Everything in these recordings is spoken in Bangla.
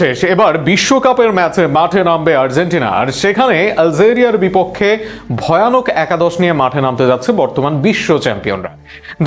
শেষ, এবার বিশ্বকাপের ম্যাচে মাঠে নামবে আর্জেন্টিনা, আর সেখানে আলজেরিয়ার বিপক্ষে ভয়ানক একাদশ নিয়ে মাঠে নামতে যাচ্ছে বর্তমান বিশ্ব চ্যাম্পিয়নরা।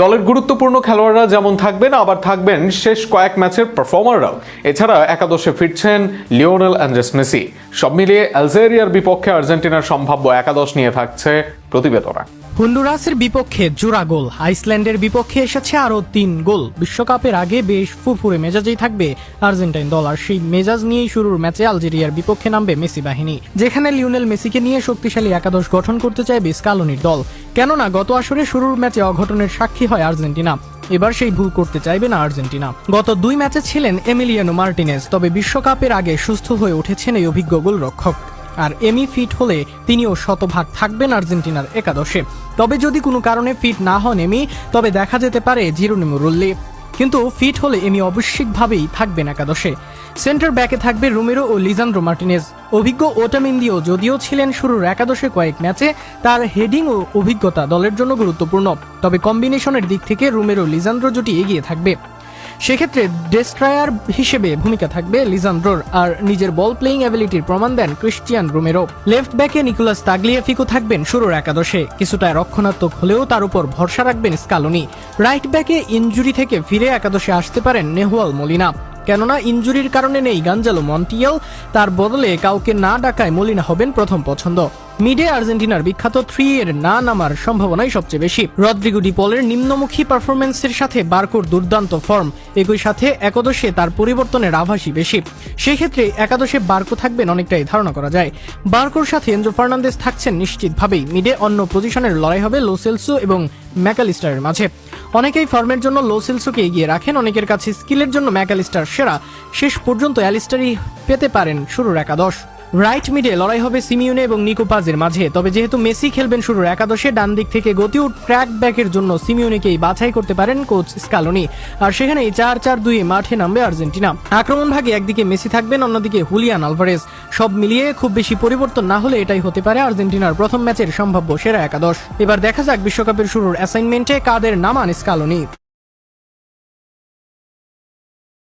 দলের গুরুত্বপূর্ণ খেলোয়াড়রা যেমন থাকবেন, আবার থাকবেন শেষ কয়েক ম্যাচের পারফর্মাররাও। এছাড়া একাদশে ফিরছেন লিওনেল অ্যান্ড্রেস মেসি। সব মিলিয়ে আলজেরিয়ার বিপক্ষে আর্জেন্টিনার সম্ভাব্য একাদশ নিয়ে থাকছে প্রতিবেদনা। হন্ডুরাসের বিপক্ষে জোড়া গোল, আইসল্যান্ডের বিপক্ষে এসেছে আরও 3 গোল। বিশ্বকাপের আগে বেশ ফুরফুরে মেজাজেই থাকবে আর্জেন্টাইন দল, আর সেই মেজাজ নিয়েই শুরুর ম্যাচে আলজেরিয়ার বিপক্ষে নামবে মেসি বাহিনী, যেখানে লিওনেল মেসিকে নিয়ে শক্তিশালী একাদশ গঠন করতে চাইবে স্কালোনির দল। কেননা গত আসরে শুরুর ম্যাচে অঘটনের সাক্ষী হয় আর্জেন্টিনা, এবার সেই ভুল করতে চাইবে না আর্জেন্টিনা। গত 2 ম্যাচে ছিলেন এমিলিয়ানো মার্টিনেজ, তবে বিশ্বকাপের আগে সুস্থ হয়ে উঠেছেন এই অভিজ্ঞ গোলরক্ষক। আর এমি ফিট হলে তিনিও শতভাগ থাকবেন আর্জেন্টিনার একাদশে। তবে যদি কোনো কারণে ফিট না হন এমি, তবে দেখা যেতে পারে জেরোনিমো রুল্লি, কিন্তু ফিট হলে এমি অবশ্যইভাবেই থাকবেন একাদশে। সেন্টার ব্যাকে থাকবে রোমেরো ও লিজান্দ্রো মার্টিনেজ। অভিজ্ঞ ওটামেন্দিও যদিও ছিলেন শুরুর একাদশে কয়েক ম্যাচে, তার হেডিং ও অভিজ্ঞতা দলের জন্য গুরুত্বপূর্ণ। তবে কম্বিনেশনের দিক থেকে রোমেরো লিজান্দ্রো জুটি এগিয়ে থাকবে। সেক্ষেত্রে ডেস্ট্রয়ার হিসেবে ভূমিকা থাকবে লিজান্দ্রোর, আর নিজের বল প্লেইং অ্যাবিলিটির প্রমাণ দেন ক্রিস্টিয়ান রোমেরো। লেফট ব্যাকে নিকোলাস তাগলিয়াফিকো থাকবেন শুরুর একাদশে, কিছুটা রক্ষণাত্মক হলেও তার উপর ভরসা রাখবেন স্কালোনি। রাইট ব্যাকে ইনজুরি থেকে ফিরে একাদশে আসতে পারেন নেহুয়াল মলিনা, কেননা ইনজুরির কারণে নেই গাঞ্জালো মন্টিয়েল, তার বদলে কাউকে না ডাকায় মলিনা হবেন প্রথম পছন্দ। মিডে আর্জেন্টিনার বিখ্যাত 3 এর না নামার সম্ভাবনাই সবচেয়ে বেশি। রদ্রিগো ডি পলের নিম্নমুখী পারফরমেন্সের সাথে বার্কোর দুর্দান্ত ফর্ম, একই সাথে একাদশে তার পরিবর্তনের আভাসই বেশি। সেই ক্ষেত্রে একাদশে বার্কো থাকবেন অনেকটাই ধারণা করা যায়। বার্কোর সাথে এনজো ফার্নান্দেজ থাকছেন নিশ্চিতভাবেই। মিডে অন্য পজিশনের লড়াই হবে লো সেলসো এবং ম্যাকালিস্টারের মাঝে। অনেকেই ফর্মের জন্য লো সেলসোকে এগিয়ে রাখেন, অনেকের কাছে স্কিলের জন্য ম্যাকালিস্টার সেরা। শেষ পর্যন্ত অ্যালিস্টারই পেতে পারেন শুরুর একাদশ। রাইট মিডে লড়াই হবে সিমিওনে এবং নিকো পাজের মাঝে। তবে যেহেতু মেসি খেলবেন শুরুর একাদশে, ডান দিক থেকে গতি ও ট্র্যাক ব্যাকের জন্য সিমিওনেকেই বাছাই করতে পারেন কোচ স্কালোনি। আর সেখানেই 4-4-2 মাঠে নামবে আর্জেন্টিনা। আক্রমণ ভাগে একদিকে মেসি থাকবেন, অন্যদিকে হুলিয়ান আলভারেজ। সব মিলিয়ে খুব বেশি পরিবর্তন না হলে এটাই হতে পারে আর্জেন্টিনার প্রথম ম্যাচের সম্ভাব্য সেরা একাদশ। এবার দেখা যাক বিশ্বকাপের শুরুর অ্যাসাইনমেন্টে কাদের নামান স্কালোনি।